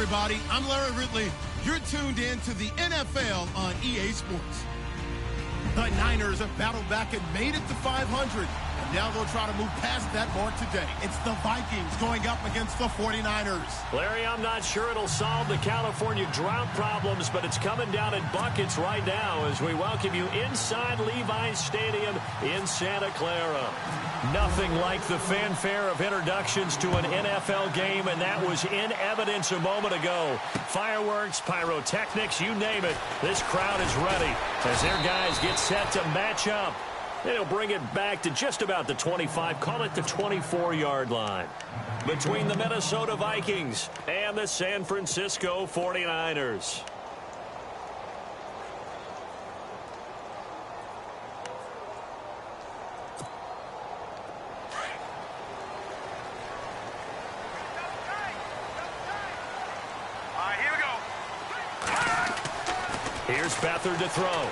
everybody. I'm Larry Ridley. You're tuned in to the NFL on EA Sports. The Niners have battled back and made it to 500. And now they'll try to move past that mark today. It's the Vikings going up against the 49ers. Larry, I'm not sure it'll solve the California drought problems, but it's coming down in buckets right now as we welcome you inside Levi's Stadium in Santa Clara. Nothing like the fanfare of introductions to an NFL game, and that was in evidence a moment ago. Fireworks, pyrotechnics, you name it. This crowd is ready as their guys get set to match up. They'll bring it back to just about the 25, call it the 24-yard line, between the Minnesota Vikings and the San Francisco 49ers. Here we go. Here's Beathard to throw.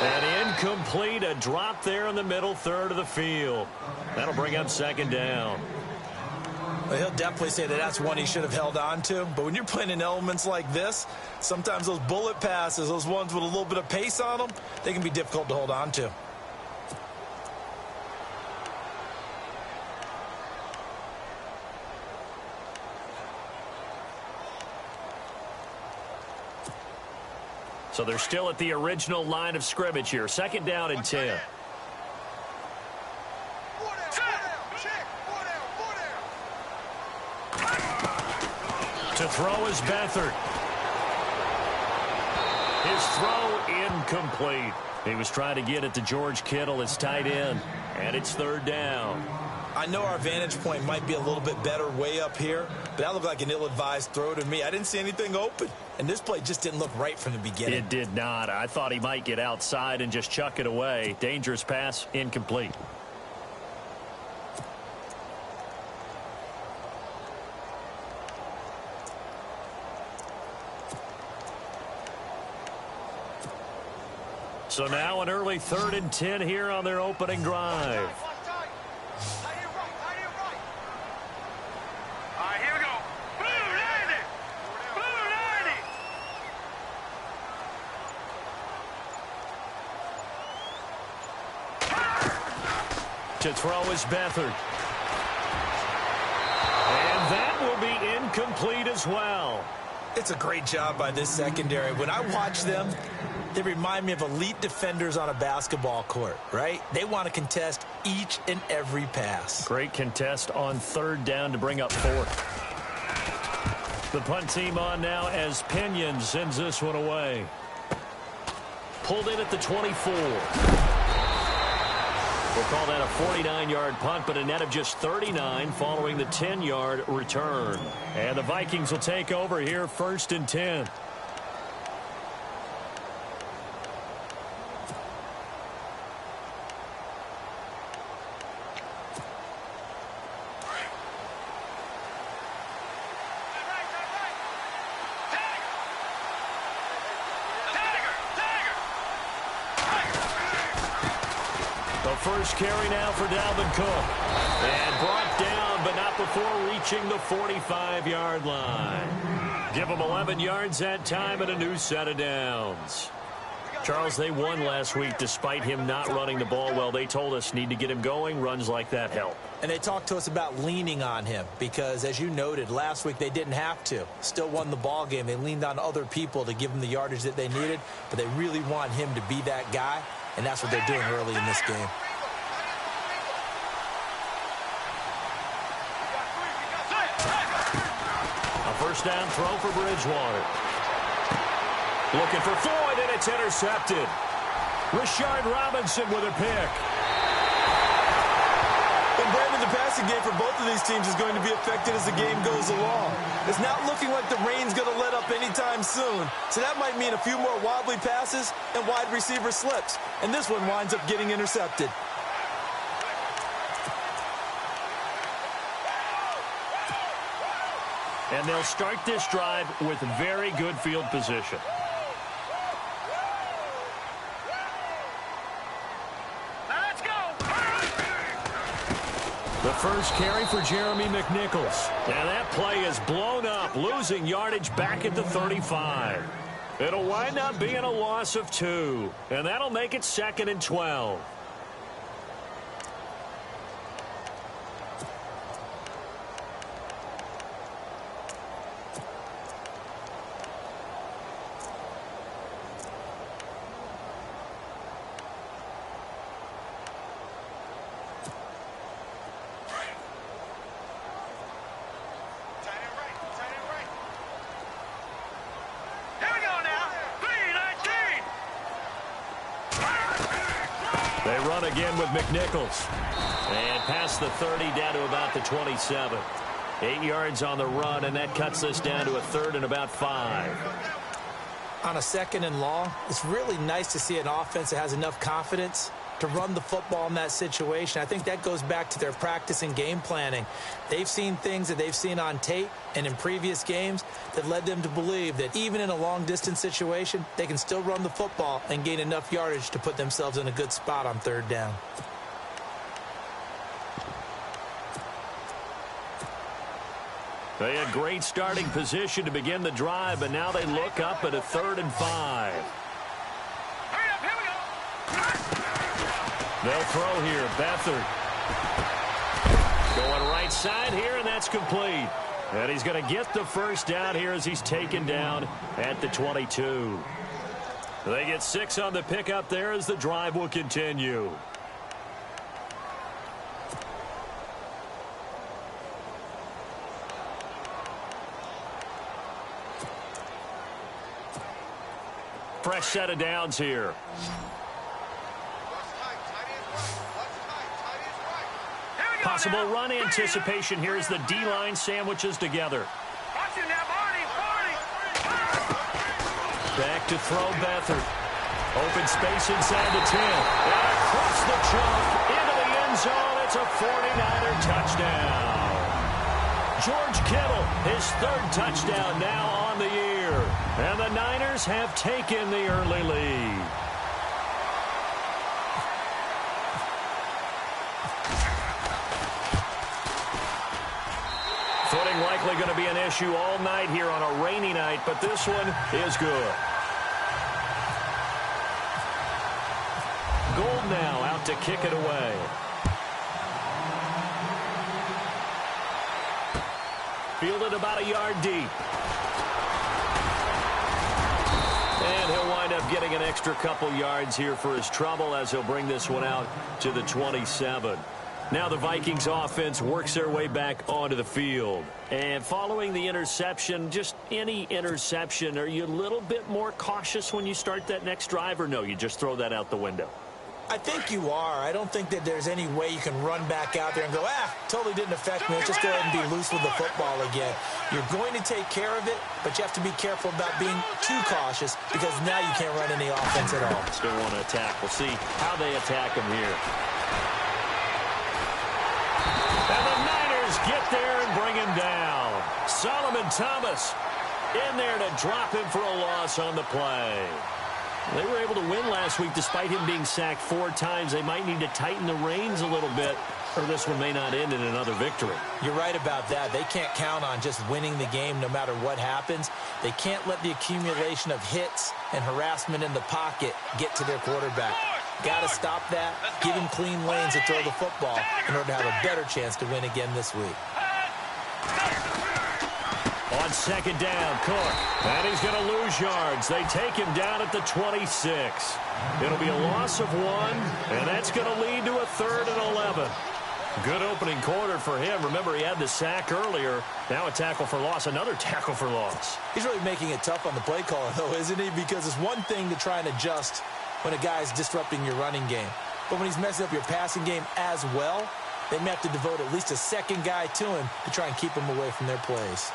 An incomplete, a drop there in the middle third of the field. That'll bring up second down. Well, he'll definitely say that that's one he should have held on to. But when you're playing in elements like this, sometimes those bullet passes, those ones with a little bit of pace on them, they can be difficult to hold on to. So they're still at the original line of scrimmage here. Second down and 10. To throw is Beathard. His throw incomplete. He was trying to get it to George Kittle, his tight end, and it's third down. I know our vantage point might be a little bit better way up here, but that looked like an ill-advised throw to me. I didn't see anything open, and this play just didn't look right from the beginning. It did not. I thought he might get outside and just chuck it away. Dangerous pass, incomplete. So now an early 3rd and 10 here on their opening drive. To throw is Beathard. And that will be incomplete as well. It's a great job by this secondary. When I watch them, they remind me of elite defenders on a basketball court, right? They want to contest each and every pass. Great contest on third down to bring up fourth. The punt team on now as Pinion sends this one away. Pulled in at the 24. We'll call that a 49-yard punt, but a net of just 39 following the 10-yard return. And the Vikings will take over here, 1st and 10. First carry now for Dalvin Cook. And brought down, but not before reaching the 45-yard line. Give him 11 yards that time and a new set of downs. Charles, they won last week despite him not running the ball well. They told us need to get him going. Runs like that help. And they talked to us about leaning on him because, as you noted, last week they didn't have to. Still won the ball game. They leaned on other people to give them the yardage that they needed, but they really want him to be that guy, and that's what they're doing early in this game. First down throw for Bridgewater. Looking for Floyd, and it's intercepted. Rashard Robinson with a pick. And Brandon, the passing game for both of these teams is going to be affected as the game goes along. It's not looking like the rain's going to let up anytime soon. So that might mean a few more wobbly passes and wide receiver slips. And this one winds up getting intercepted. And they'll start this drive with very good field position. The first carry for Jeremy McNichols. And that play is blown up, losing yardage back at the 35. It'll wind up being a loss of 2. And that'll make it 2nd and 12. They run again with McNichols. And past the 30 down to about the 27. 8 yards on the run, and that cuts this down to a 3rd and about 5. On a 2nd and long, it's really nice to see an offense that has enough confidence to run the football in that situation. I think that goes back to their practice and game planning. They've seen things that they've seen on tape and in previous games that led them to believe that even in a long-distance situation, they can still run the football and gain enough yardage to put themselves in a good spot on 3rd down. They had great starting position to begin the drive, but now they look up at a 3rd and 5. They'll throw here. Beathard going right side here, and that's complete. And he's going to get the first down here as he's taken down at the 22. They get 6 on the pickup there as the drive will continue. Fresh set of downs here. Possible run anticipation here as the D-line sandwiches together. Back to throw Beathard. Open space inside the 10. And across the chalk into the end zone. It's a 49er touchdown. George Kittle, his 3rd touchdown now on the year. And the Niners have taken the early lead. Footing likely going to be an issue all night here on a rainy night, but this one is good. Gould now out to kick it away. Fielded about a yard deep. And he'll wind up getting an extra couple yards here for his trouble as he'll bring this one out to the 27. Now the Vikings offense works their way back onto the field. And following the interception, just any interception, are you a little bit more cautious when you start that next drive, or no, you just throw that out the window? I think you are. I don't think that there's any way you can run back out there and go, totally didn't affect me. Let's just go ahead and be loose with the football again. You're going to take care of it, but you have to be careful about being too cautious because now you can't run any offense at all. Still want to attack. We'll see how they attack him here. And the Niners get there and bring him down. Solomon Thomas in there to drop him for a loss on the play. They were able to win last week despite him being sacked 4 times. They might need to tighten the reins a little bit, or this one may not end in another victory. You're right about that. They can't count on just winning the game no matter what happens. They can't let the accumulation of hits and harassment in the pocket get to their quarterback. Got to stop that, give him clean lanes to throw the football in order to have a better chance to win again this week. On 2nd down, Cook. And he's going to lose yards. They take him down at the 26. It'll be a loss of 1, and that's going to lead to a 3rd and 11. Good opening quarter for him. Remember, he had the sack earlier. Now a tackle for loss, another tackle for loss. He's really making it tough on the play caller, though, isn't he? Because it's one thing to try and adjust when a guy's disrupting your running game. But when he's messing up your passing game as well, they may have to devote at least a second guy to him to try and keep him away from their plays.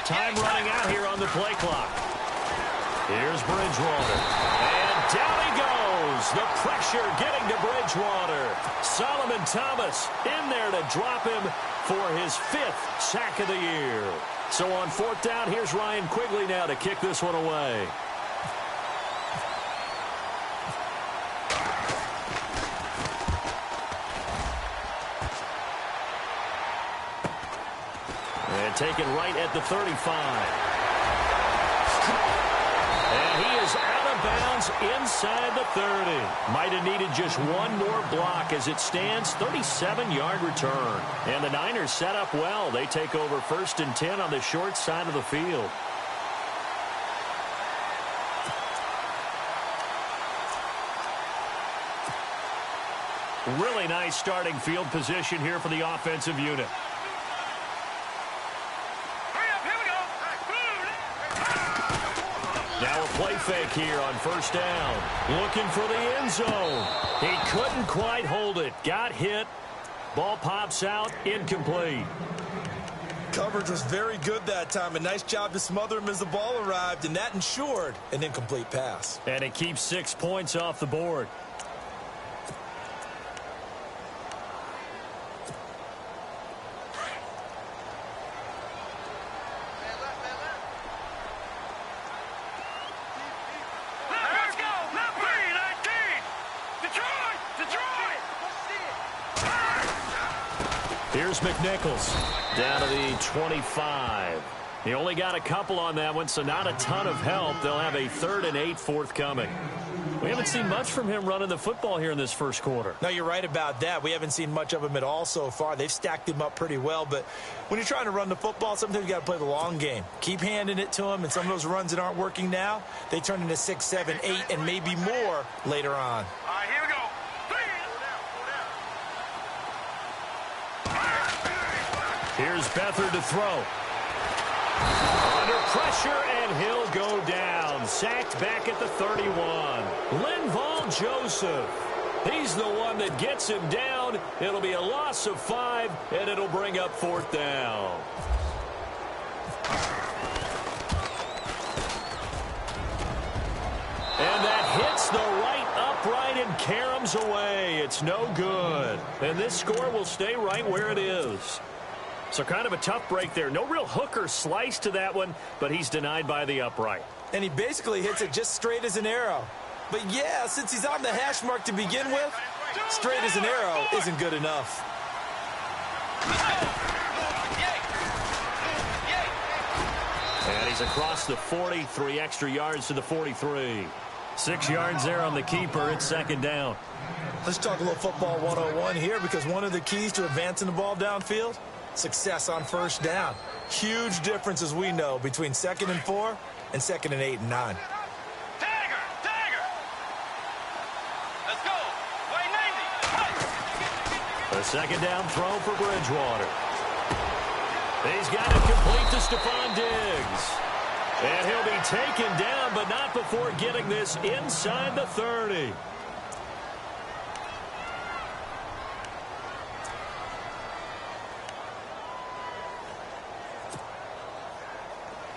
Time running out here on the play clock. Here's Bridgewater. And down he goes. The pressure getting to Bridgewater. Solomon Thomas in there to drop him for his 5th sack of the year. So on fourth down, here's Ryan Quigley now to kick this one away. And taken right at the 35. And he is out of bounds inside the 30. Might have needed just one more block as it stands. 37-yard return. And the Niners set up well. They take over 1st and 10 on the short side of the field. Really nice starting field position here for the offensive unit. Now a play fake here on 1st down. Looking for the end zone. He couldn't quite hold it. Got hit. Ball pops out. Incomplete. Coverage was very good that time. A nice job to smother him as the ball arrived, and that ensured an incomplete pass. And it keeps 6 points off the board. Here's McNichols down to the 25. He only got a couple on that one, so not a ton of help. They'll have a 3rd and 8 forthcoming. We haven't seen much from him running the football here in this first quarter. No, you're right about that. We haven't seen much of him at all so far. They've stacked him up pretty well, but when you're trying to run the football, sometimes you got to play the long game. Keep handing it to him, and some of those runs that aren't working now, they turn into 6, 7, 8, and maybe more later on. All right, here we go. Here's Beathard to throw. Under pressure, and he'll go down. Sacked back at the 31. Linval Joseph. He's the one that gets him down. It'll be a loss of 5, and it'll bring up 4th down. And that hits the right upright and caroms away. It's no good. And this score will stay right where it is. So kind of a tough break there. No real hook or slice to that one, but he's denied by the upright. And he basically hits it just straight as an arrow. But yeah, since he's on the hash mark to begin with, straight as an arrow isn't good enough. And he's across the 40, 3 extra yards to the 43. 6 yards there on the keeper. It's 2nd down. Let's talk a little football 101 here, because one of the keys to advancing the ball downfield, success on 1st down. Huge difference, as we know, between 2nd and 4 and 2nd and 8 and 9. Dagger! Let's go! White 90! A 2nd down throw for Bridgewater. He's got it complete to Stephon Diggs. And he'll be taken down, but not before getting this inside the 30.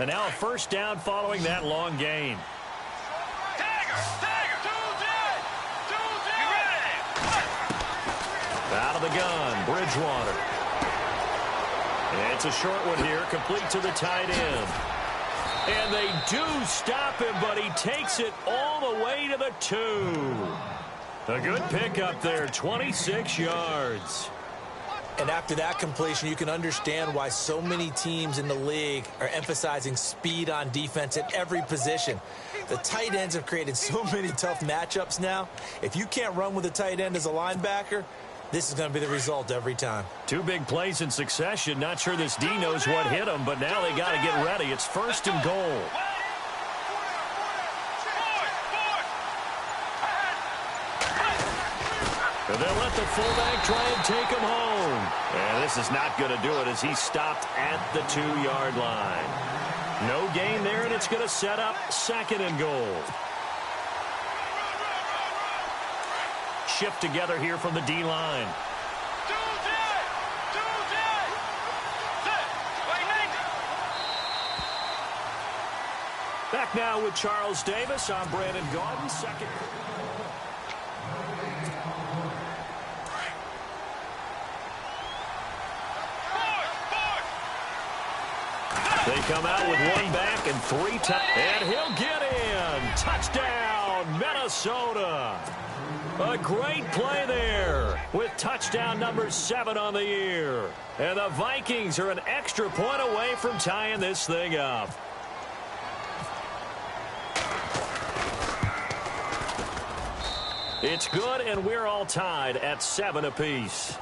And now a 1st down following that long gain. Dagger! Out of the gun, Bridgewater. And it's a short one here, complete to the tight end. And they do stop him, but he takes it all the way to the 2. A good pickup there, 26 yards. And after that completion, you can understand why so many teams in the league are emphasizing speed on defense at every position. The tight ends have created so many tough matchups now. If you can't run with a tight end as a linebacker, this is going to be the result every time. 2 big plays in succession. Not sure this D knows what hit him, but now they got to get ready. It's 1st and goal. And they'll let the fullback try and take him home. And this is not going to do it as he's stopped at the 2-yard line. No gain there, and it's going to set up 2nd and goal. Shift together here from the D-line. Back now with Charles Davis. I'm Brandon Gaudin. 2nd. They come out with one back and 3 times. And he'll get in. Touchdown, Minnesota. A great play there with touchdown number 7 on the year. And the Vikings are an extra point away from tying this thing up. It's good, and we're all tied at 7 apiece.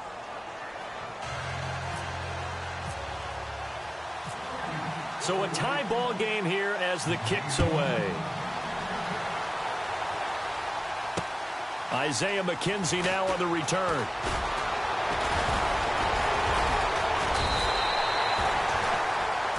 So a tie ball game here as the kick's away. Isaiah McKenzie now on the return.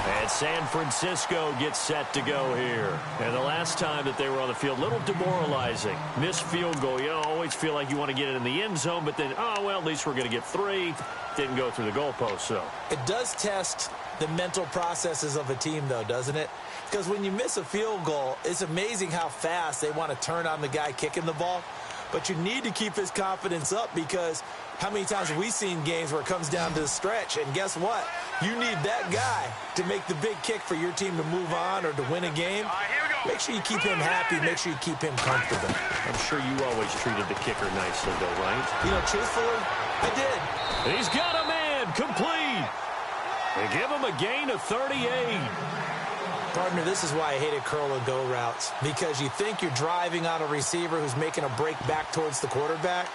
And San Francisco gets set to go here. And the last time that they were on the field, a little demoralizing. Missed field goal. You always feel like you want to get it in the end zone, but then, oh, well, at least we're going to get 3. Didn't go through the goalpost, so. It does test the mental processes of a team, though, doesn't it? Because when you miss a field goal, it's amazing how fast they want to turn on the guy kicking the ball. But you need to keep his confidence up, because how many times have we seen games where it comes down to the stretch? And guess what? You need that guy to make the big kick for your team to move on or to win a game. Make sure you keep him happy. Make sure you keep him comfortable. I'm sure you always treated the kicker nicely, though, right? You know, truthfully, I did. He's got a man complete. They give him a gain of 38. Partner, this is why I hated curl and go routes, because you think you're driving on a receiver who's making a break back towards the quarterback,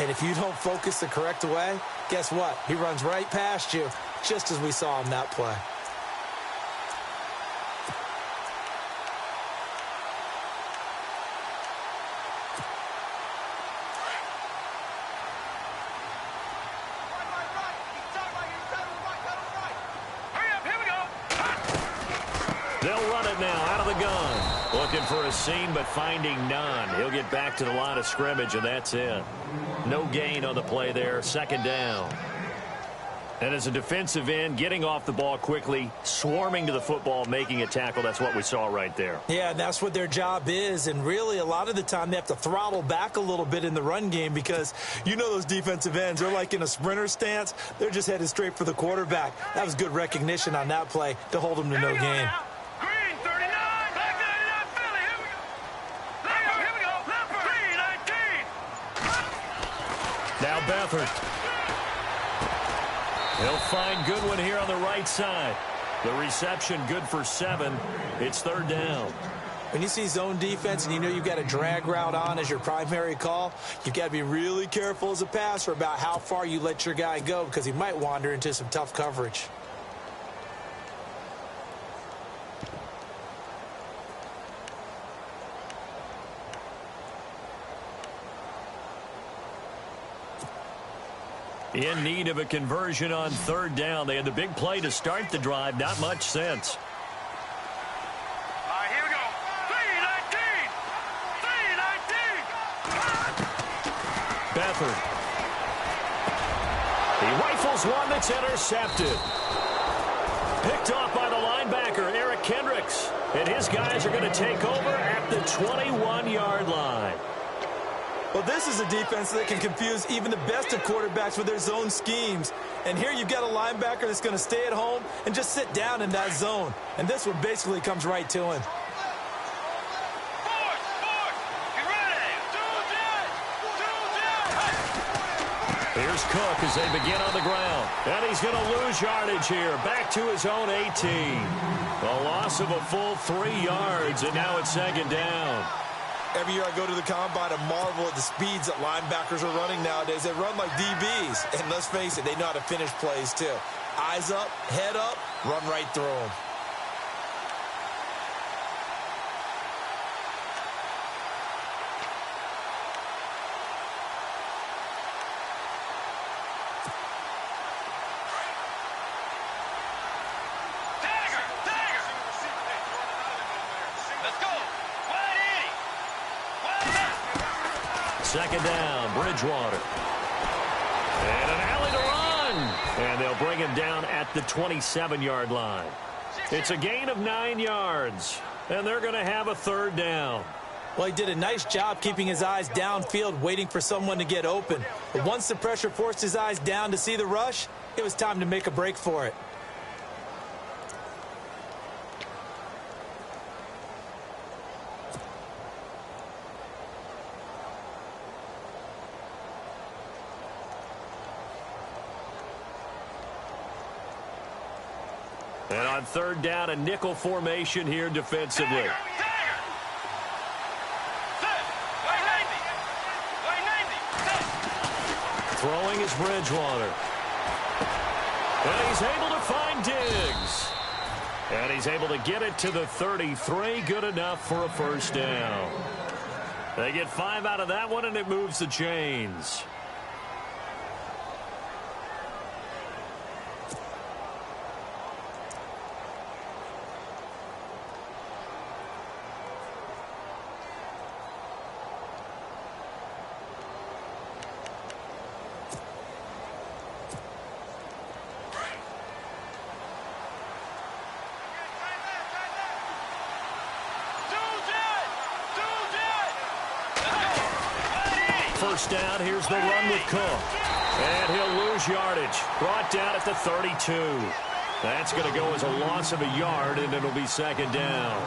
and if you don't focus the correct way, guess what? He runs right past you, just as we saw on that play. They'll run it now out of the gun. Looking for a seam, but finding none. He'll get back to the line of scrimmage, and that's it. No gain on the play there. Second down. And as a defensive end, getting off the ball quickly, swarming to the football, making a tackle, that's what we saw right there. Yeah, and that's what their job is. And really, a lot of the time, they have to throttle back a little bit in the run game, because you know those defensive ends, they're like in a sprinter stance. They're just headed straight for the quarterback. That was good recognition on that play to hold them to no gain. Green 39, back 99 Philly. Here we go. Here we go. Green 19. Now Beathard. He'll find Goodwin here on the right side. The reception good for 7. It's third down. When you see zone defense and you know you've got a drag route on as your primary call, you've got to be really careful as a passer about how far you let your guy go, because he might wander into some tough coverage. In need of a conversion on third down. They had the big play to start the drive. Not much sense. All right, here we go. 319. 319. Beathard. He rifles one that's intercepted. Picked off by the linebacker, Eric Kendricks. And his guys are going to take over at the 21-yard line. Well, this is a defense that can confuse even the best of quarterbacks with their zone schemes. And here you've got a linebacker that's going to stay at home and just sit down in that zone. And this one basically comes right to him. Force, get ready. Here's Cook as they begin on the ground. And he's going to lose yardage here. Back to his own 18. A loss of a full 3 yards, and now it's second down. Every year I go to the combine and marvel at the speeds that linebackers are running nowadays. They run like DBs. And let's face it, they know how to finish plays too. Eyes up, head up, run right through them. Second down, Bridgewater. And an alley to run. And they'll bring him down at the 27-yard line. It's a gain of 9 yards. And they're going to have a third down. Well, he did a nice job keeping his eyes downfield, waiting for someone to get open. But once the pressure forced his eyes down to see the rush, it was time to make a break for it. And on third down, a nickel formation here defensively. Throwing is Bridgewater. And he's able to find Diggs. And he's able to get it to the 33. Good enough for a first down. They get 5 out of that one, and it moves the chains. First down, here's the run with Cook. And he'll lose yardage. Brought down at the 32. That's going to go as a loss of a yard, and it'll be second down.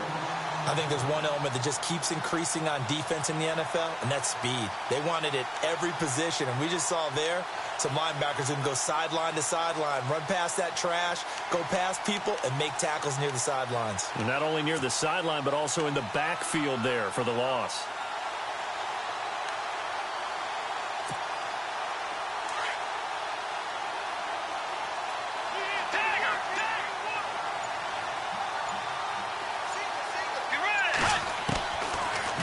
I think there's one element that just keeps increasing on defense in the NFL, and that's speed. They want it at every position, and we just saw there some linebackers who can go sideline to sideline, run past that trash, go past people, and make tackles near the sidelines. And not only near the sideline, but also in the backfield there for the loss.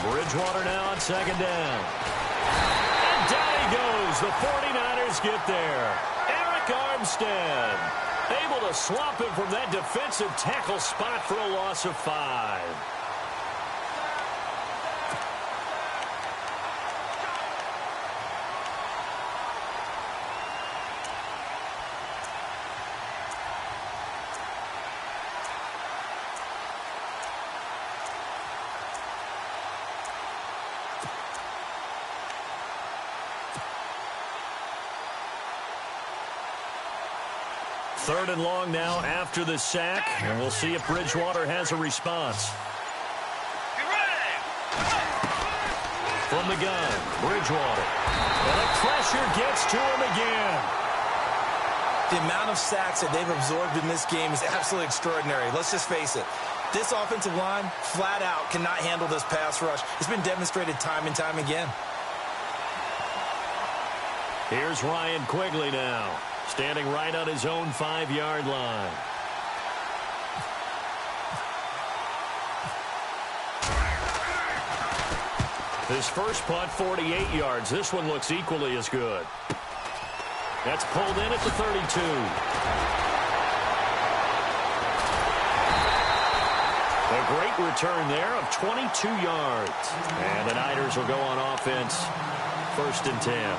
Bridgewater now on second down. And down he goes. The 49ers get there. Eric Armstead able to swap him from that defensive tackle spot for a loss of 5. Third and long now after the sack, and we'll see if Bridgewater has a response. From the gun, Bridgewater. And the pressure gets to him again. The amount of sacks that they've absorbed in this game is absolutely extraordinary. Let's just face it. This offensive line, flat out, cannot handle this pass rush. It's been demonstrated time and time again. Here's Ryan Quigley now, standing right on his own 5-yard line. His first punt, 48 yards. This one looks equally as good. That's pulled in at the 32. A great return there of 22 yards. And the Niners will go on offense, 1st and 10.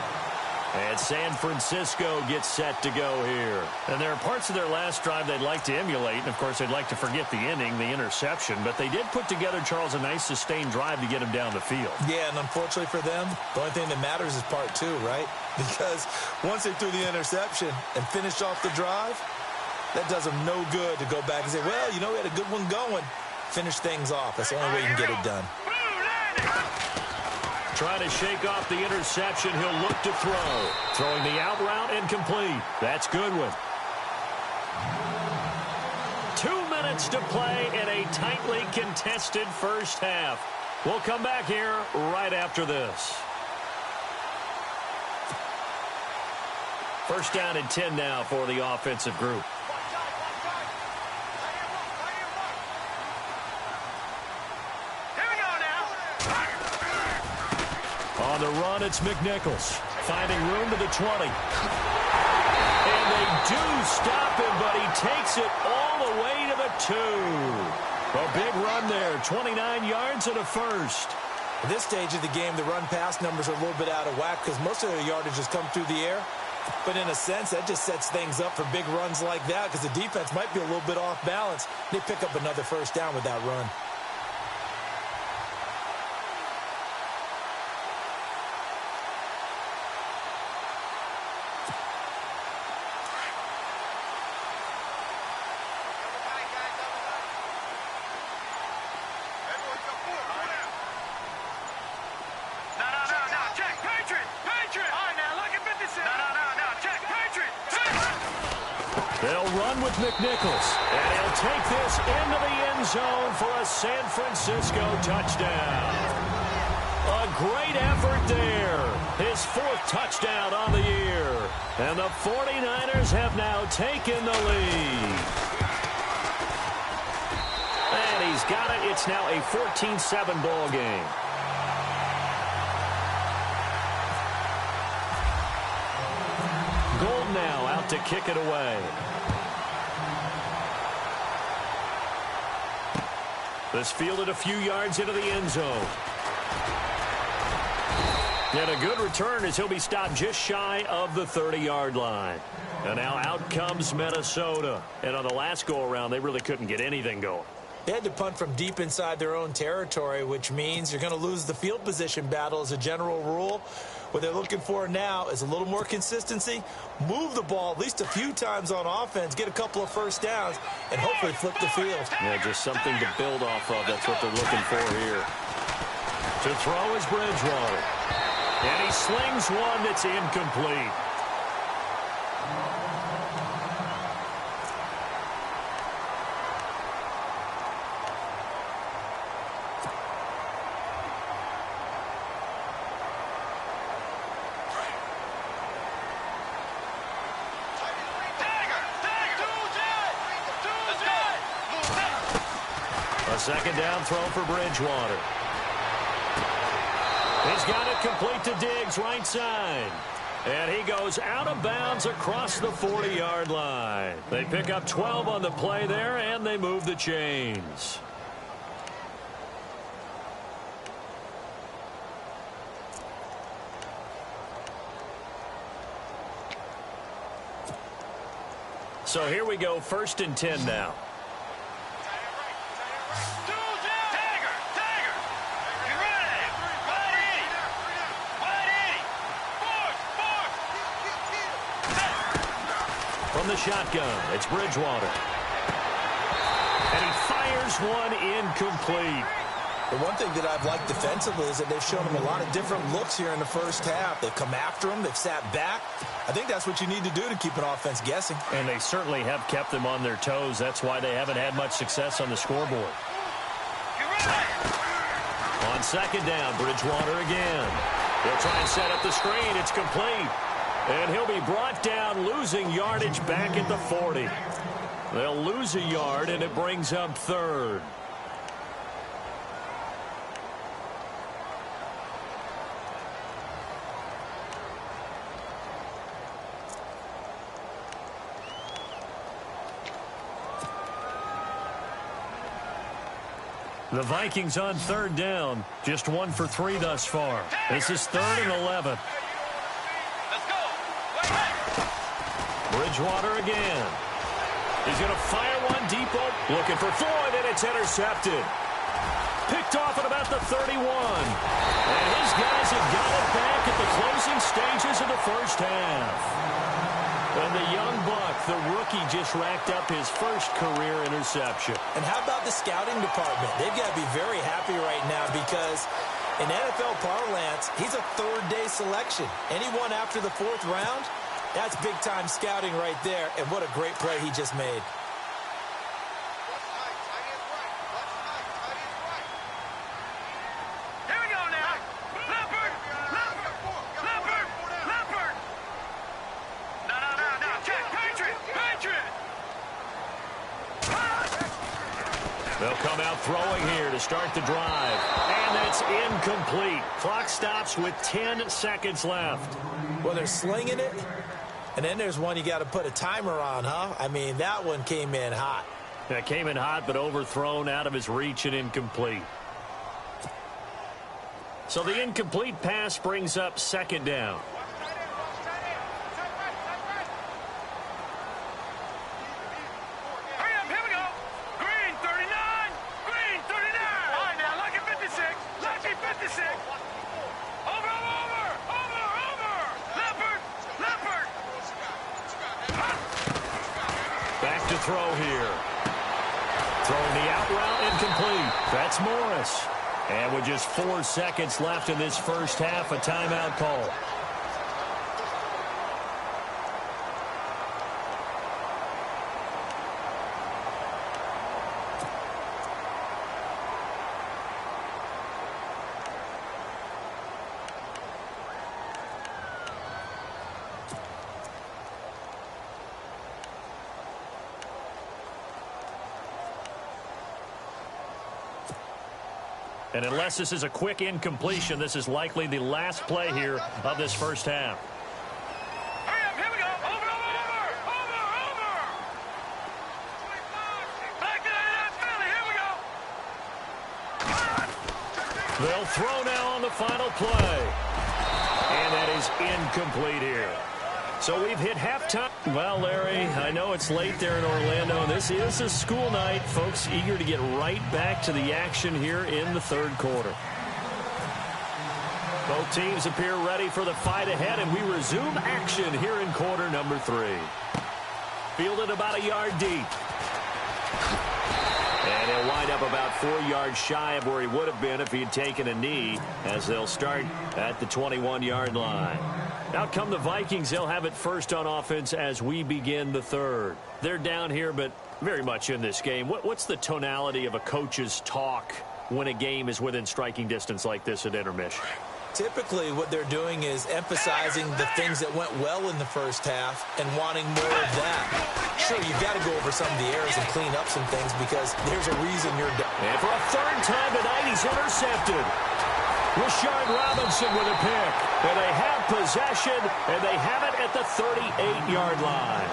And San Francisco gets set to go here. And there are parts of their last drive they'd like to emulate. And, of course, they'd like to forget the inning, the interception. But they did put together, Charles, a nice sustained drive to get him down the field. Yeah, and unfortunately for them, the only thing that matters is part 2, right? Because once they threw the interception and finished off the drive, that does them no good to go back and say, well, you know, we had a good one going. Finish things off. That's the only way you can get it done. Trying to shake off the interception. He'll look to throw. Throwing the out route incomplete. That's Goodwin. 2 minutes to play in a tightly contested first half. We'll come back here right after this. First down and 10 now for the offensive group. On the run, it's McNichols. Finding room to the 20. And they do stop him, but he takes it all the way to the 2. A big run there, 29 yards and a first. At this stage of the game, the run-pass numbers are a little bit out of whack because most of their yardage has come through the air. But in a sense, that just sets things up for big runs like that because the defense might be a little bit off balance. They pick up another first down with that run. They'll run with McNichols, and he'll take this into the end zone for a San Francisco touchdown. A great effort there. His 4th touchdown on the year. And the 49ers have now taken the lead. And he's got it. It's now a 14-7 ball game. Gold now out to kick it away. This fielded a few yards into the end zone. And a good return as he'll be stopped just shy of the 30-yard line. And now out comes Minnesota. And on the last go-around, they really couldn't get anything going. They had to punt from deep inside their own territory, which means you're going to lose the field position battle as a general rule. What they're looking for now is a little more consistency, move the ball at least a few times on offense, get a couple of first downs, and hopefully flip the field. Yeah, just something to build off of. That's what they're looking for here. To throw is Bridgewater. And he slings one that's incomplete. A second down throw for Bridgewater. He's got it complete to Diggs, right side. And he goes out of bounds across the 40-yard line. They pick up 12 on the play there, and they move the chains. So here we go, 1st and 10 now. From the shotgun, it's Bridgewater. And he fires one incomplete. The one thing that I've liked defensively is that they've shown him a lot of different looks here in the first half. They've come after him. They've sat back. I think that's what you need to do to keep an offense guessing. And they certainly have kept them on their toes. That's why they haven't had much success on the scoreboard. On second down, Bridgewater again. He'll try and set up the screen. It's complete. And he'll be brought down, losing yardage back at the 40. They'll lose a yard, and it brings up 3rd. The Vikings on 3rd down. Just 1 for 3 thus far. This is 3rd and 11. Bridgewater again. He's going to fire one deep open. Looking for Floyd, and it's intercepted. Picked off at about the 31. And his guys have got it back at the closing stages of the first half. And the young buck, the rookie, just racked up his first career interception. And how about the scouting department? They've got to be very happy right now because in NFL parlance, he's a 3rd-day selection. Anyone after the 4th round, that's big-time scouting right there, and what a great play he just made. Here we go now. Leopard. No. Check. Patriot. They'll come out throwing here to start the drive. And it's incomplete. Clock stops with 10 seconds left. Well, they're slinging it. And then there's one you got to put a timer on, huh? I mean, that one came in hot. That came in hot, but overthrown, out of his reach, and incomplete. So the incomplete pass brings up 2nd down. Hurry up, here we go. Green 39. Green 39. All right, now, lucky 56. Lucky 56. Over. Leopard. Back to throw here. Throwing the out route, incomplete. That's Morris. And with just 4 seconds left in this first half, a timeout call. And unless this is a quick incompletion, this is likely the last play here of this first half. Hurry up, here we go. Over. Back to that Philly, here we go. They'll throw now on the final play. And that is incomplete here. So we've hit halftime. Well, Larry, I know it's late there in Orlando. This is a school night. Folks eager to get right back to the action here in the third quarter. Both teams appear ready for the fight ahead, and we resume action here in quarter number 3. Fielded about a yard deep. And he'll wind up about 4 yards shy of where he would have been if he had taken a knee, as they'll start at the 21-yard line. Out come the Vikings. They'll have it first on offense as we begin the third. They're down here, but very much in this game. What's the tonality of a coach's talk when a game is within striking distance like this at intermission? Typically, what they're doing is emphasizing the things that went well in the first half and wanting more of that. Sure, you've got to go over some of the errors and clean up some things because there's a reason you're done. And for a third time tonight, he's intercepted. Rashard Robinson with a pick. And they have possession, and they have it at the 38-yard line.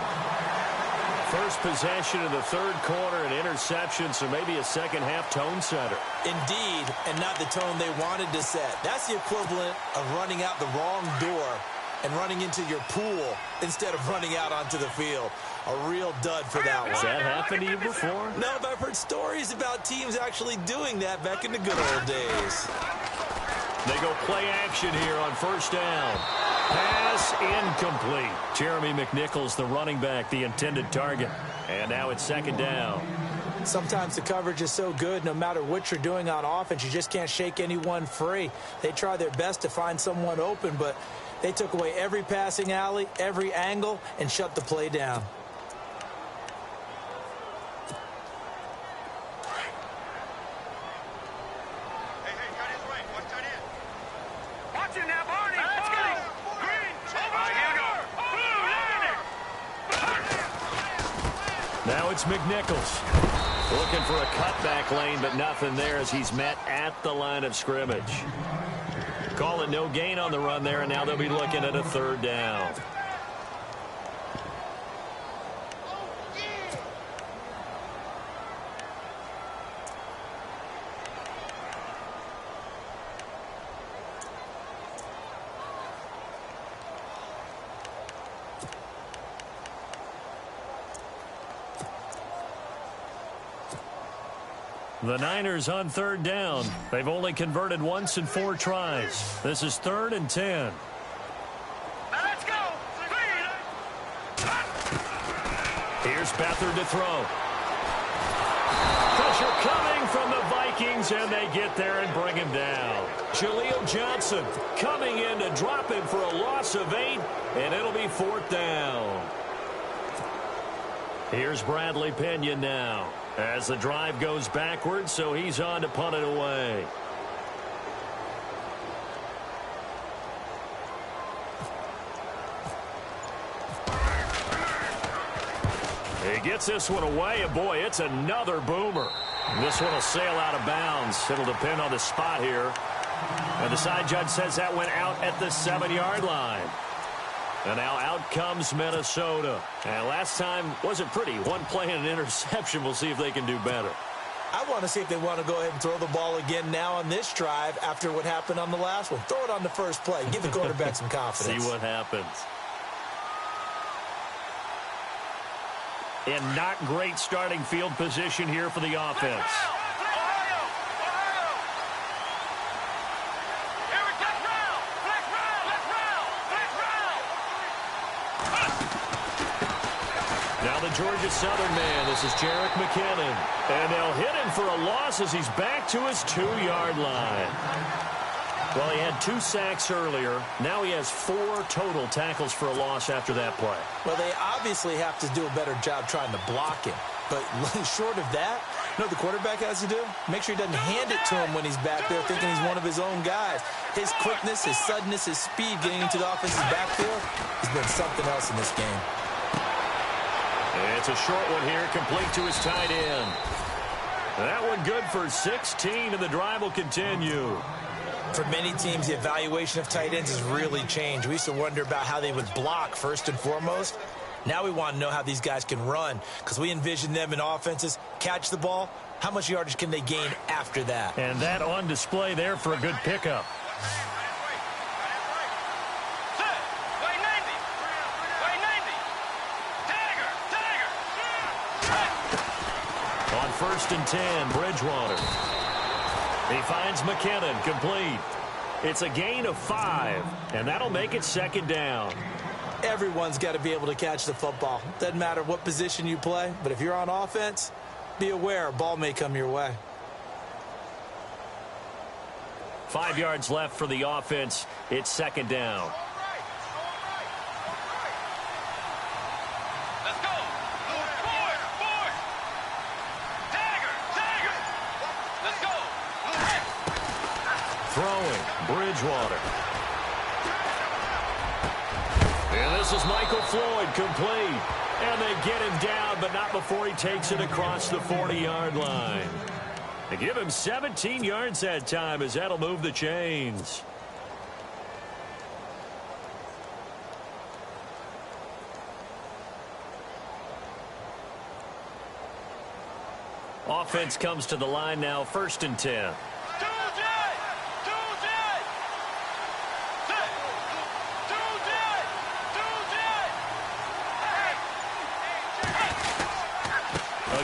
First possession of the third quarter, an interception, so maybe a second-half tone setter. Indeed, and not the tone they wanted to set. That's the equivalent of running out the wrong door and running into your pool instead of running out onto the field. A real dud for that one. Has that happened to you before? No, but I've heard stories about teams actually doing that back in the good old days. They go play action here on first down. Pass incomplete. Jeremy McNichols, the running back, the intended target. And now it's second down. Sometimes the coverage is so good, no matter what you're doing on offense, you just can't shake anyone free. They try their best to find someone open, but they took away every passing alley, every angle, and shut the play down. Now it's McNichols. Looking for a cutback lane, but nothing there as he's met at the line of scrimmage. Call it no gain on the run there, and now they'll be looking at a third down. The Niners on third down. They've only converted once in 4 tries. This is 3rd and 10. Now let's go. Here's Beathard to throw. Pressure coming from the Vikings, and they get there and bring him down. Jaleel Johnson coming in to drop him for a loss of 8, and it'll be 4th down. Here's Bradley Pinion now as the drive goes backwards, so he's on to punt it away. He gets this one away, and boy, it's another boomer. This one will sail out of bounds. It'll depend on the spot here. And the side judge says that went out at the 7-yard line. And now out comes Minnesota. And last time wasn't pretty. One play and an interception. We'll see if they can do better. I want to see if they want to go ahead and throw the ball again now on this drive after what happened on the last one. Throw it on the first play. Give the quarterback some confidence. See what happens. And not great starting field position here for the offense. Now the Georgia Southern man. This is Jerick McKinnon. And they'll hit him for a loss as he's back to his 2-yard line. Well, he had 2 sacks earlier. Now he has 4 total tackles for a loss after that play. Well, they obviously have to do a better job trying to block him. But short of that, you know what the quarterback has to do? Make sure he doesn't hand it to him when he's back there thinking he's one of his own guys. His quickness, his suddenness, his speed getting into the offensive backfield has been something else in this game. It's a short one here, complete to his tight end. That one good for 16, and the drive will continue. For many teams, the evaluation of tight ends has really changed. We used to wonder about how they would block first and foremost. Now we want to know how these guys can run, because we envision them in offenses, catch the ball, how much yardage can they gain after that? And that on display there for a good pickup. On 1st and 10, Bridgewater. He finds McKinnon, complete. It's a gain of 5, and that'll make it 2nd down. Everyone's got to be able to catch the football. Doesn't matter what position you play, but if you're on offense, be aware a ball may come your way. 5 yards left for the offense. It's 2nd down. Throwing, Bridgewater. And this is Michael Floyd, complete. And they get him down, but not before he takes it across the 40-yard line. They give him 17 yards that time, as that'll move the chains. Offense comes to the line now, 1st and 10.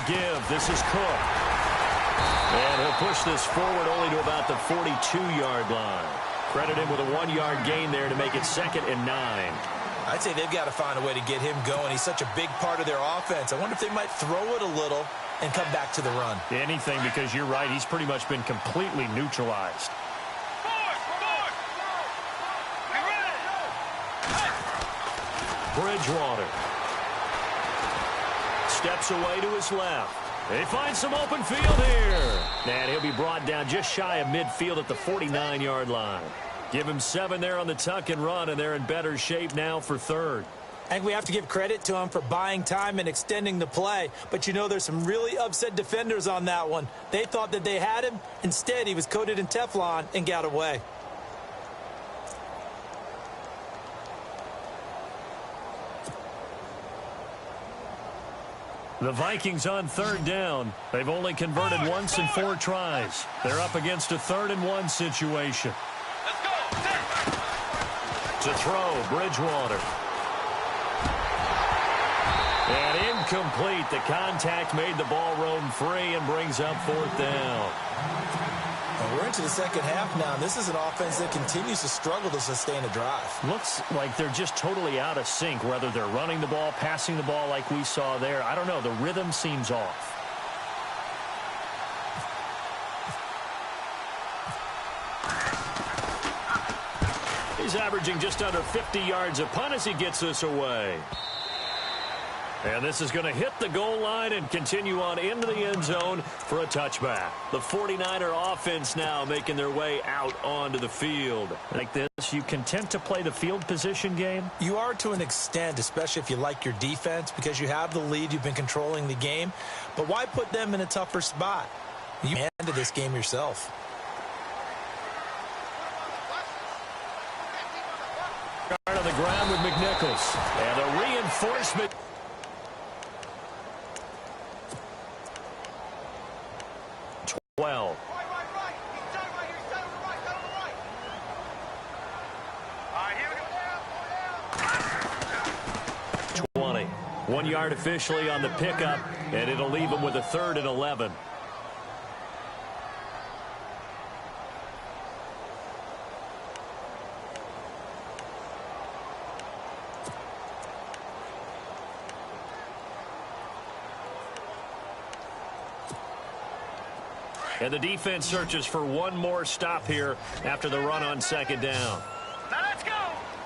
Give. This is Cook. And he'll push this forward only to about the 42-yard line. Credit him with a 1-yard gain there to make it 2nd and 9. I'd say they've got to find a way to get him going. He's such a big part of their offense. I wonder if they might throw it a little and come back to the run. Anything, because you're right. He's pretty much been completely neutralized. Bridgewater. Steps away to his left. They find some open field here. And he'll be brought down just shy of midfield at the 49-yard line. Give him 7 there on the tuck and run, and they're in better shape now for 3rd. I think we have to give credit to him for buying time and extending the play. But, you know, there's some really upset defenders on that one. They thought that they had him. Instead, he was coated in Teflon and got away. The Vikings on 3rd down. They've only converted once in 4 tries. They're up against a 3rd and 1 situation. To throw, Bridgewater. And incomplete. The contact made the ball roam free and brings up 4th down. Well, we're into the 2nd half now. This is an offense that continues to struggle to sustain a drive. Looks like they're just totally out of sync, whether they're running the ball, passing the ball like we saw there. I don't know. The rhythm seems off. He's averaging just under 50 yards a punt as he gets this away. And this is going to hit the goal line and continue on into the end zone for a touchback. The 49er offense now making their way out onto the field. Like this, you content to play the field position game? You are to an extent, especially if you like your defense, because you have the lead, you've been controlling the game. But why put them in a tougher spot? You handed this game yourself. On the ground with McNichols. And a reinforcement. Well. 20. 1 yard officially on the pickup, and it'll leave him with a 3rd and 11. And the defense searches for one more stop here after the run on 2nd down. Now let's go.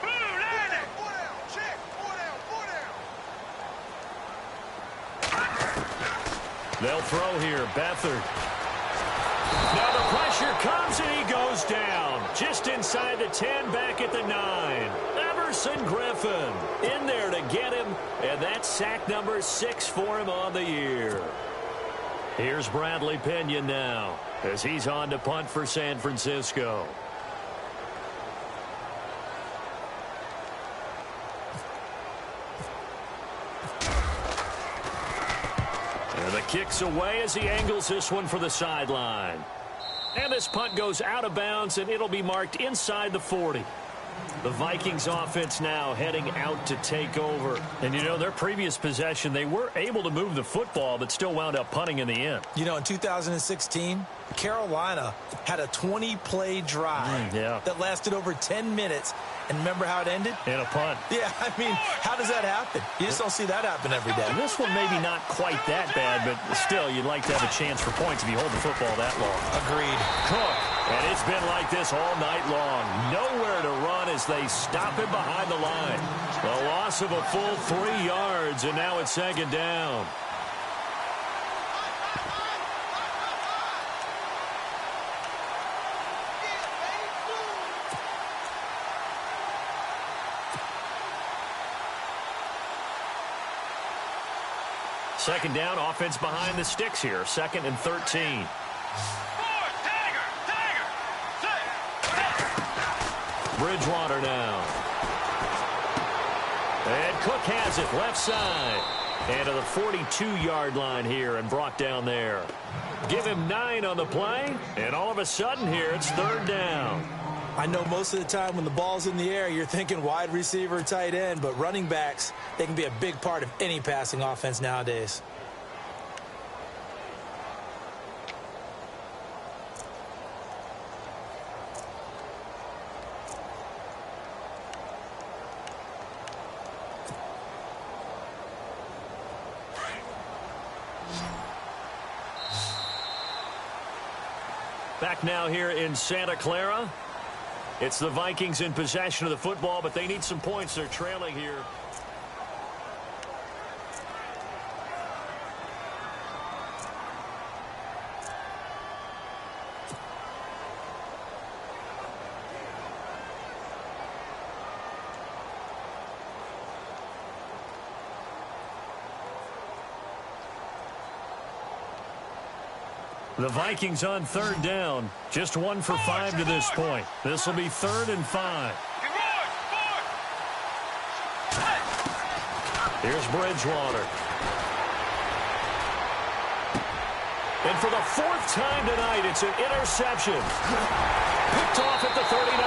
Blue, land it. 4 down. Check. 4 down. 4 down. They'll throw here. Beathard. Now the pressure comes and he goes down. Just inside the 10, back at the 9. Everson Griffin in there to get him. And that's sack number 6 for him on the year. Here's Bradley Pinion now as he's on to punt for San Francisco. And the kick's away as he angles this one for the sideline. And this punt goes out of bounds, and it'll be marked inside the 40. The Vikings offense now heading out to take over. And, you know, their previous possession, they were able to move the football, but still wound up punting in the end. You know, in 2016, Carolina had a 20-play drive that lasted over 10 minutes. And remember how it ended? In a punt. Yeah, I mean, how does that happen? You just don't see that happen every day. This one maybe not quite that bad, but still, you'd like to have a chance for points if you hold the football that long. Agreed. Cook. And it's been like this all night long. Nowhere to run as they stop him behind the line. A loss of a full 3 yards, and now it's second down. Second down, offense behind the sticks here. 2nd and 13. Bridgewater now. And Cook has it left side. And to the 42-yard line here and brought down there. Give him 9 on the play. And all of a sudden here, it's 3rd down. I know most of the time when the ball's in the air, you're thinking wide receiver, tight end, but running backs, they can be a big part of any passing offense nowadays. Back now here in Santa Clara. It's the Vikings in possession of the football, but they need some points. They're trailing here. The Vikings on 3rd down. Just 1 for 5 to this point. This will be 3rd and 5. Here's Bridgewater. And for the 4th time tonight, it's an interception. Picked off at the 39.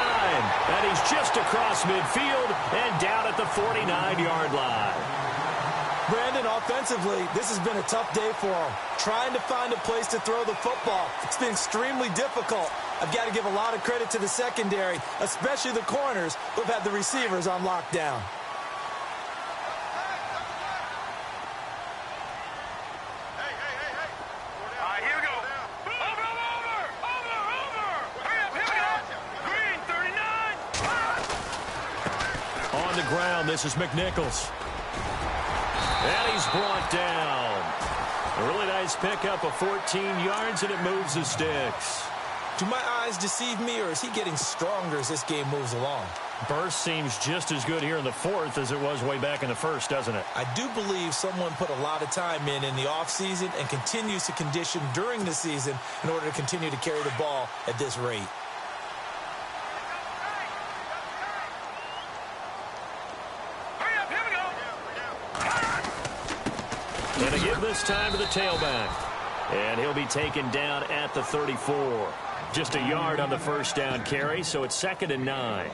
And he's just across midfield and down at the 49-yard line. Brandon, offensively, this has been a tough day for him. Trying to find a place to throw the football. It's been extremely difficult. I've got to give a lot of credit to the secondary, especially the corners who've had the receivers on lockdown. Here we go. Over. Hurry up, here we go. Green, 39. On the ground, this is McNichols. And he's brought down. A really nice pickup of 14 yards, and it moves the sticks. Do my eyes deceive me, or is he getting stronger as this game moves along? Burst seems just as good here in the 4th as it was way back in the 1st, doesn't it? I do believe someone put a lot of time in the offseason and continues to condition during the season in order to continue to carry the ball at this rate. And they give this time to the tailback. And he'll be taken down at the 34. Just a yard on the 1st down carry, so it's 2nd and 9.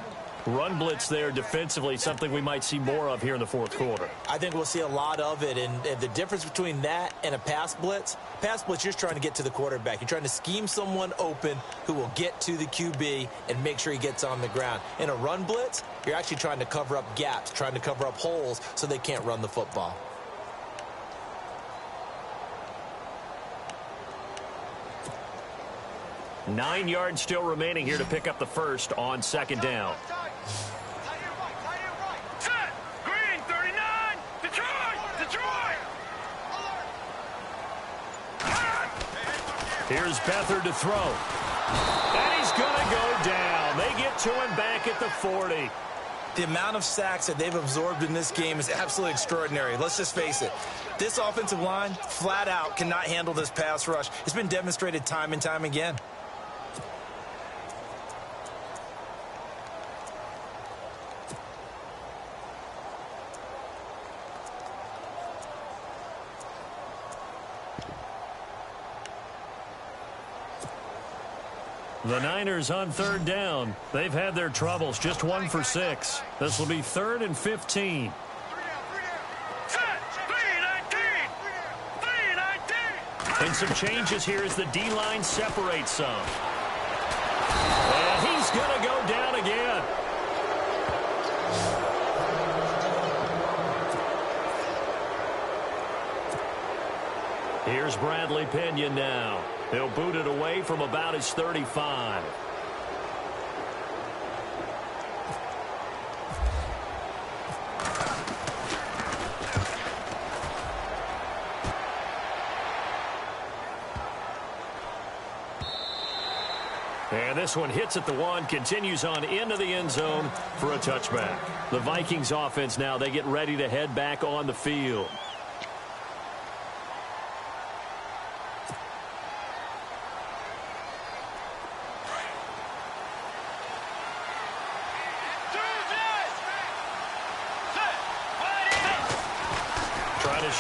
Run blitz there defensively, something we might see more of here in the 4th quarter. I think we'll see a lot of it, and the difference between that and a pass blitz, you're just trying to get to the quarterback. You're trying to scheme someone open who will get to the QB and make sure he gets on the ground. In a run blitz, you're actually trying to cover up gaps, trying to cover up holes so they can't run the football. Nine yards still remaining here to pick up the 1st on 2nd down. Set. Green, 39. Detroit. Here's Beathard to throw. And he's going to go down. They get to him back at the 40. The amount of sacks that they've absorbed in this game is absolutely extraordinary. Let's just face it. This offensive line, flat out, cannot handle this pass rush. It's been demonstrated time and time again. The Niners on third down. They've had their troubles, just 1 for 6. This will be 3rd and 15. And some changes here as the D-line separates some. And he's going to go down again. Here's Bradley Pinion now. He'll boot it away from about his 35. And this one hits at the 1, continues on into the end zone for a touchback. The Vikings offense now, they get ready to head back on the field.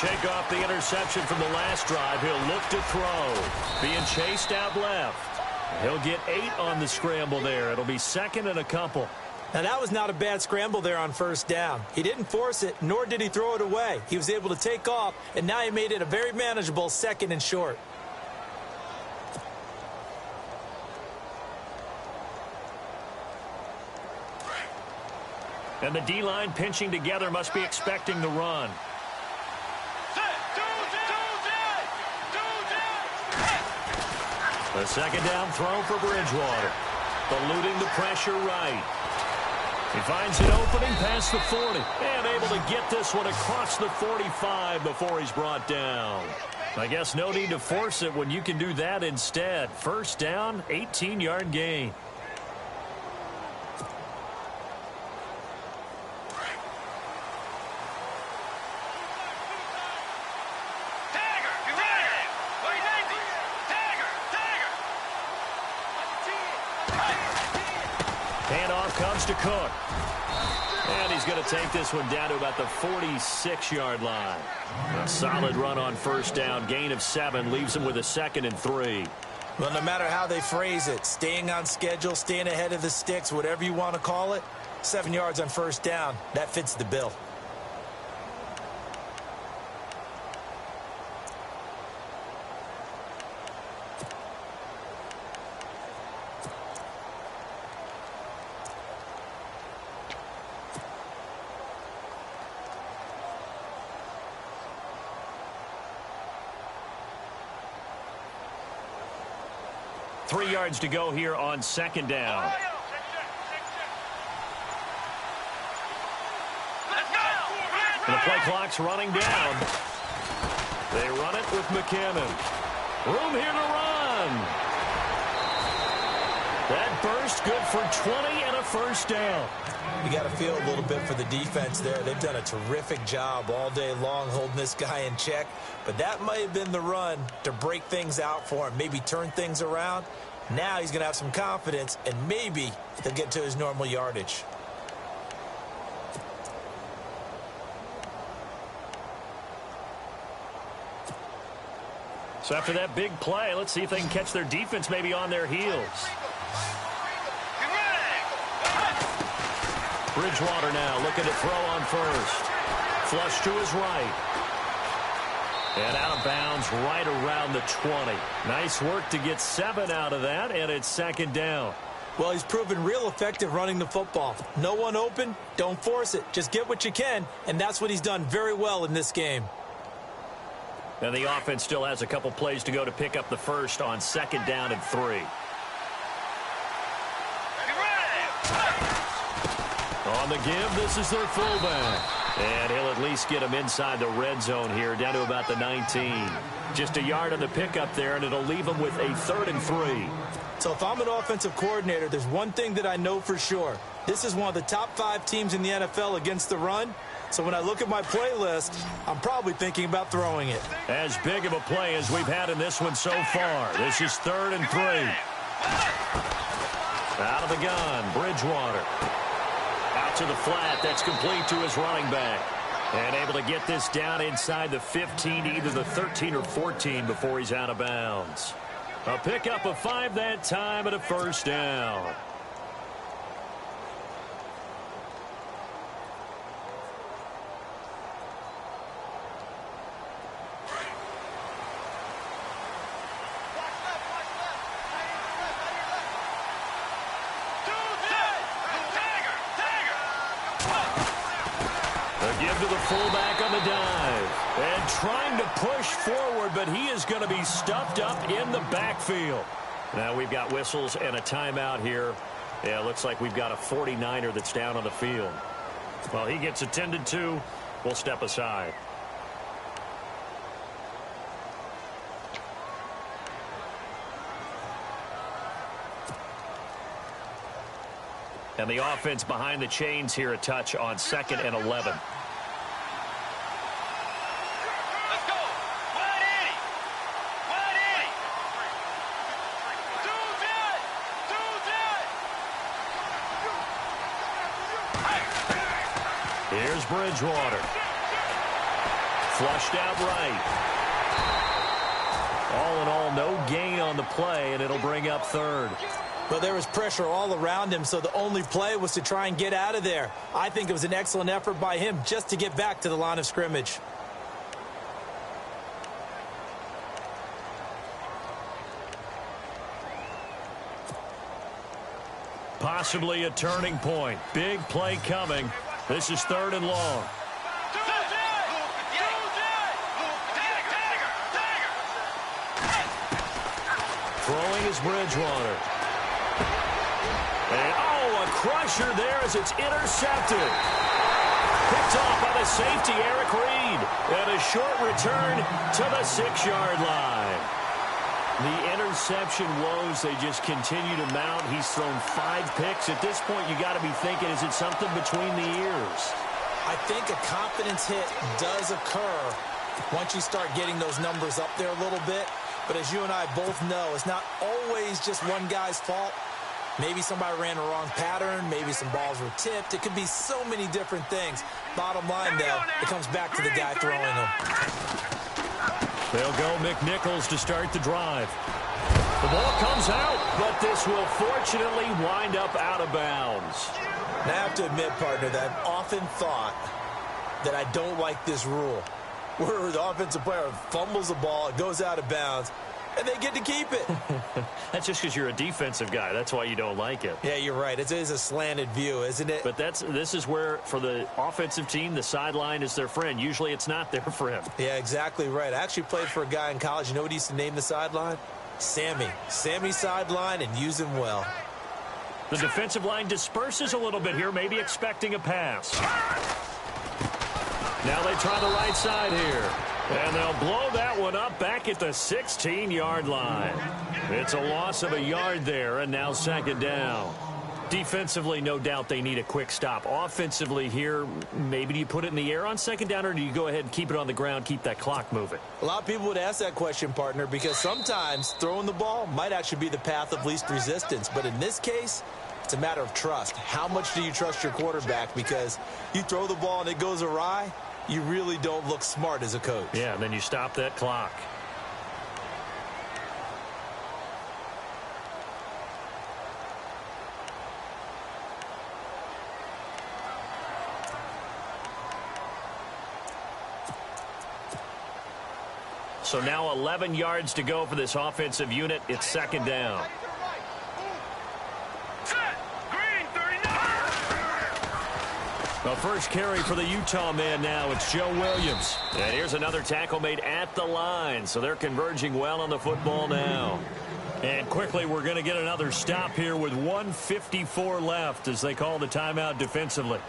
Shake off the interception from the last drive. He'll look to throw. Being chased out left. He'll get 8 on the scramble there. It'll be 2nd and a couple. Now, that was not a bad scramble there on first down. He didn't force it, nor did he throw it away. He was able to take off, and now he made it a very manageable 2nd and short. And the D-line pinching together must be expecting the run. The 2nd down throw for Bridgewater. Eluding the pressure right. He finds an opening past the 40. And able to get this one across the 45 before he's brought down. I guess no need to force it when you can do that instead. First down, 18-yard gain. Comes to Cook. And he's going to take this one down to about the 46-yard line. A solid run on first down. Gain of 7 leaves him with a 2nd and 3. Well, no matter how they phrase it, staying on schedule, staying ahead of the sticks, whatever you want to call it, 7 yards on first down, that fits the bill. Three yards to go here on 2nd down. And the play clock's running down. They run it with McKinnon. Room here to run. That burst good for 20 and a first down. You got to feel a little bit for the defense there. They've done a terrific job all day long holding this guy in check. But that might have been the run to break things out for him, maybe turn things around. Now he's going to have some confidence, and maybe he'll get to his normal yardage. So after that big play, let's see if they can catch their defense maybe on their heels. Bridgewater now looking to throw on first. Flush to his right. And out of bounds right around the 20. Nice work to get 7 out of that, and it's 2nd down. Well, he's proven real effective running the football. No one open, don't force it. Just get what you can, and that's what he's done very well in this game. And the offense still has a couple plays to go to pick up the first on 2nd down and 3. On the give, this is their fullback. And he'll at least get him inside the red zone here, down to about the 19. Just a yard on the pickup there, and it'll leave him with a 3rd and 3. So if I'm an offensive coordinator, there's one thing that I know for sure. This is one of the top 5 teams in the NFL against the run. So when I look at my playlist, I'm probably thinking about throwing it. As big of a play as we've had in this one so far. This is 3rd and 3. Out of the gun, Bridgewater. Out to the flat. That's complete to his running back. And able to get this down inside the 15 to either the 13 or 14 before he's out of bounds. A pickup of 5 that time and a first down. Give to the fullback on the dive. And trying to push forward, but he is going to be stuffed up in the backfield. Now we've got whistles and a timeout here. Yeah, it looks like we've got a 49er that's down on the field. Well, he gets attended to. We'll step aside. And the offense behind the chains here, a touch on 2nd and 11. Here's Bridgewater. Flushed out right. All in all, no gain on the play, and it'll bring up 3rd. Well, there was pressure all around him, so the only play was to try and get out of there. I think it was an excellent effort by him just to get back to the line of scrimmage. Possibly a turning point. Big play coming. This is 3rd and long. Throwing is Bridgewater. And, a crusher there as it's intercepted. Picked off by the safety, Eric Reed. And a short return to the 6-yard line. The interception woes, they just continue to mount. He's thrown 5 picks. At this point, you got to be thinking, is it something between the ears? I think a confidence hit does occur once you start getting those numbers up there a little bit. But as you and I both know, it's not always just one guy's fault. Maybe somebody ran the wrong pattern. Maybe some balls were tipped. It could be so many different things. Bottom line, though, it comes back to the guy throwing them. They'll go McNichols to start the drive. The ball comes out, but this will fortunately wind up out of bounds. Now, I have to admit, partner, that I've often thought that I don't like this rule, where the offensive player fumbles the ball, it goes out of bounds, and they get to keep it. That's just because you're a defensive guy. That's why you don't like it. Yeah, you're right. It is a slanted view, isn't it? But this is where, for the offensive team, the sideline is their friend. Usually it's not their friend. Yeah, exactly right. I actually played for a guy in college. You know what he used to name the sideline? Sammy. Sammy sideline, and use him well. The defensive line disperses a little bit here, maybe expecting a pass. Now they try the right side here. And they'll blow that one up back at the 16-yard line. It's a loss of a yard there, and now 2nd down. Defensively, no doubt they need a quick stop. Offensively here, maybe do you put it in the air on 2nd down, or do you go ahead and keep it on the ground, keep that clock moving? A lot of people would ask that question, partner, because sometimes throwing the ball might actually be the path of least resistance. But in this case, it's a matter of trust. How much do you trust your quarterback? Because you throw the ball and it goes awry, you really don't look smart as a coach. Yeah, and then you stop that clock. So now 11 yards to go for this offensive unit. It's 2nd down. The first carry for the Utah man now. It's Joe Williams. And here's another tackle made at the line. So they're converging well on the football now. And quickly, we're going to get another stop here with 1:54 left as they call the timeout defensively.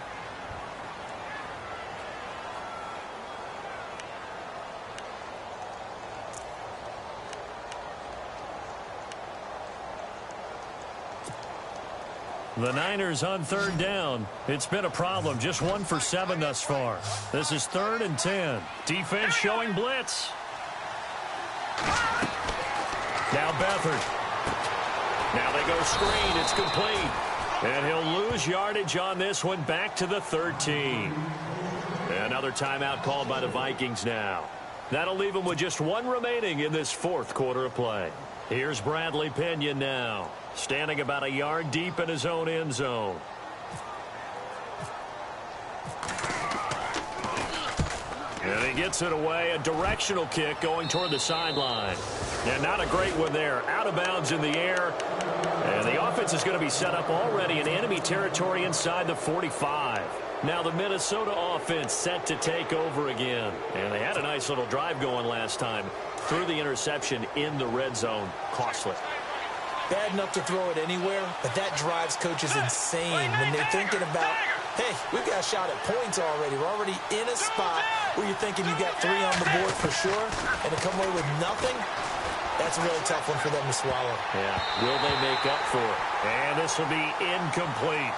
The Niners on third down. It's been a problem. Just 1 for 7 thus far. This is 3rd and 10. Defense showing blitz. Now Beathard. Now they go screen. It's complete. And he'll lose yardage on this one back to the 13. Another timeout called by the Vikings now. That'll leave him with just 1 remaining in this 4th quarter of play. Here's Bradley Pinion now, standing about a yard deep in his own end zone. And he gets it away, a directional kick going toward the sideline. And not a great one there, out of bounds in the air. And the offense is going to be set up already in enemy territory inside the 45. Now the Minnesota offense set to take over again. And they had a nice little drive going last time. Threw the interception in the red zone. Costly. Bad enough to throw it anywhere, but that drives coaches insane when they're thinking about, hey, we've got a shot at points already. We're already in a spot where you're thinking you got 3 on the board for sure, and to come away with nothing, that's a really tough one for them to swallow. Yeah, will they make up for it? And this will be incomplete.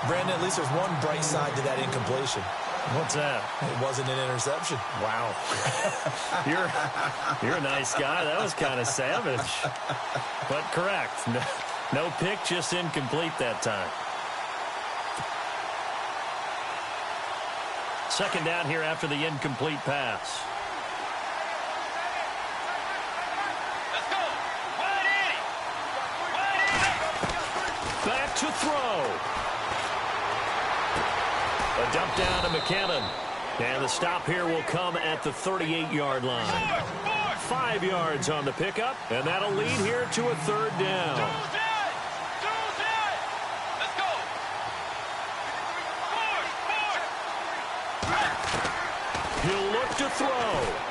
Brandon, at least there's one bright side to that incompletion. What's that? It wasn't an interception. Wow. You're a nice guy. That was kind of savage. But correct. No pick, just incomplete that time. 2nd down here after the incomplete pass. Let's go. Wide Eddie. Back to throw. A dump down to McKinnon. And the stop here will come at the 38-yard line. 5 yards on the pickup, and that'll lead here to a 3rd down. Let's go. He'll look to throw.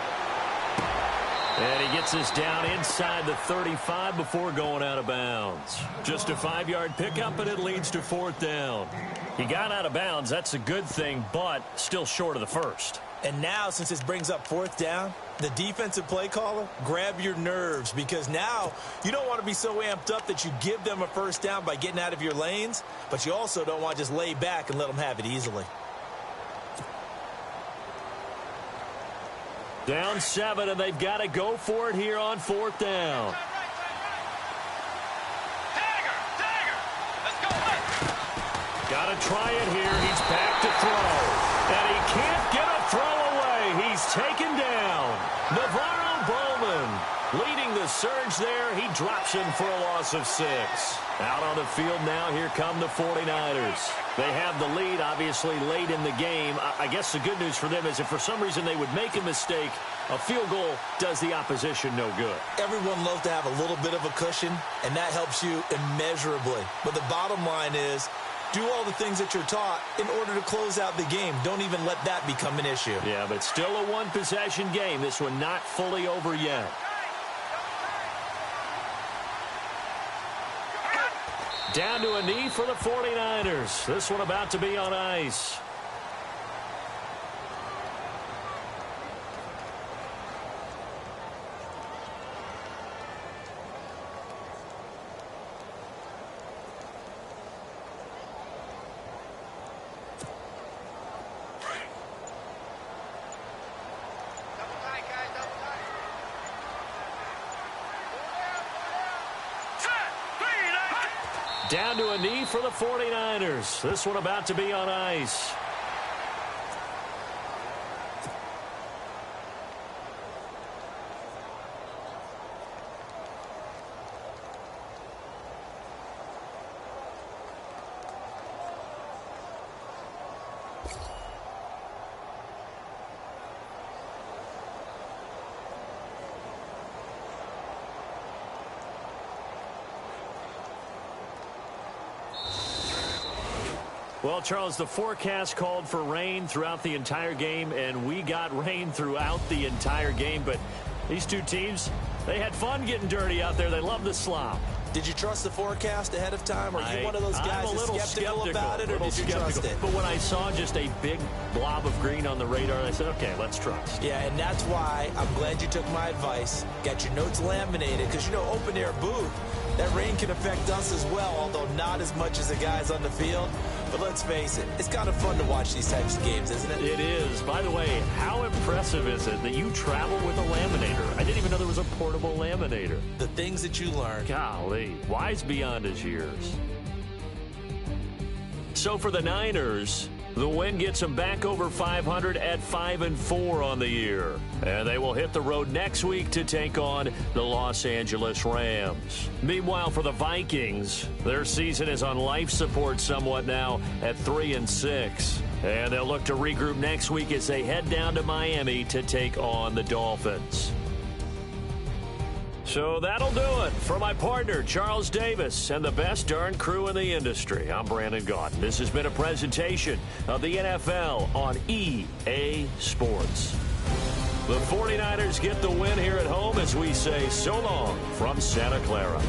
And he gets us down inside the 35 before going out of bounds. Just a 5-yard pickup, and it leads to 4th down. He got out of bounds. That's a good thing, but still short of the 1st. And now, since this brings up 4th down, the defensive play caller, grab your nerves, because now you don't want to be so amped up that you give them a 1st down by getting out of your lanes, but you also don't want to just lay back and let them have it easily. Down 7, and they've got to go for it here on 4th down. Got to try it here. He's back to throw. And he can't get a throw away. He's taken down. Navarro Bowman leading the surge there. He drops him for a loss of 6. Out on the field now, here come the 49ers. They have the lead, obviously, late in the game. I guess the good news for them is if for some reason they would make a mistake, a field goal does the opposition no good. Everyone loves to have a little bit of a cushion, and that helps you immeasurably. But the bottom line is, do all the things that you're taught in order to close out the game. Don't even let that become an issue. Yeah, but still a 1-possession game. This one not fully over yet. Down to a knee for the 49ers. This one about to be on ice. Down to a knee for the 49ers. This one about to be on ice. Well, Charles, the forecast called for rain throughout the entire game, and we got rain throughout the entire game. But these two teams, they had fun getting dirty out there. They love the slop. Did you trust the forecast ahead of time? Are you one of those guys that's skeptical about it, or did you trust it? But when I saw just a big blob of green on the radar, I said, okay, let's trust. Yeah, and that's why I'm glad you took my advice. Got your notes laminated, because, you know, open-air booth, That rain can affect us as well, although not as much as the guys on the field. But let's face it, it's kind of fun to watch these types of games, isn't it? It is. By the way, how impressive is it that you travel with a laminator? I didn't even know there was a portable laminator. The things that you learn. Golly, wise beyond his years. So for the Niners, the win gets them back over 500 at 5-4 on the year. And they will hit the road next week to take on the Los Angeles Rams. Meanwhile, for the Vikings, their season is on life support somewhat now at 3-6. And they'll look to regroup next week as they head down to Miami to take on the Dolphins. So that'll do it. For my partner, Charles Davis, and the best darn crew in the industry, I'm Brandon Gaudin. This has been a presentation of the NFL on EA Sports. The 49ers get the win here at home as we say so long from Santa Clara.